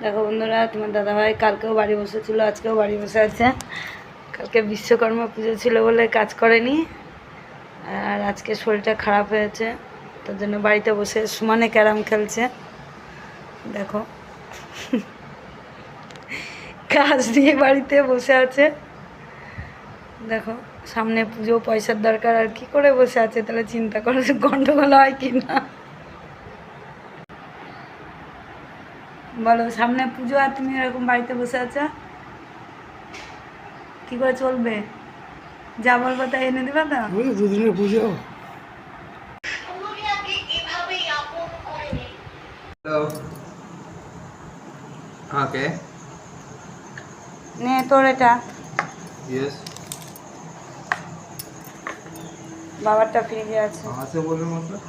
দেখো বন্ধুরা, তোমার দাদাভাই কালকেও বাড়ি বসেছিল, আজকেও বাড়ি বসে আছে। কালকে বিশ্বকর্মা পুজো ছিল বলে কাজ করেনি, আর আজকে শরীরটা খারাপ হয়েছে, তার জন্য বাড়িতে বসে সমানে ক্যারাম খেলছে। দেখো কাজ নিয়ে বাড়িতে বসে আছে। দেখো সামনে পুজো, পয়সার দরকার, আর কি করে বসে আছে, তাহলে চিন্তা করো গন্ডগোল হয় কি না। বলো, সামনে পুজো আর তুমি এরকম বাড়িতে বসে আছো, কি করে চলবে? যা বলবো তাই এনে দেবে তো? দুদিনের পুজো। Okay. নে তোর এটা, Yes. বাবারটা ফ্রিজে আছে। कहाँ से बोल रहे हो मतलब?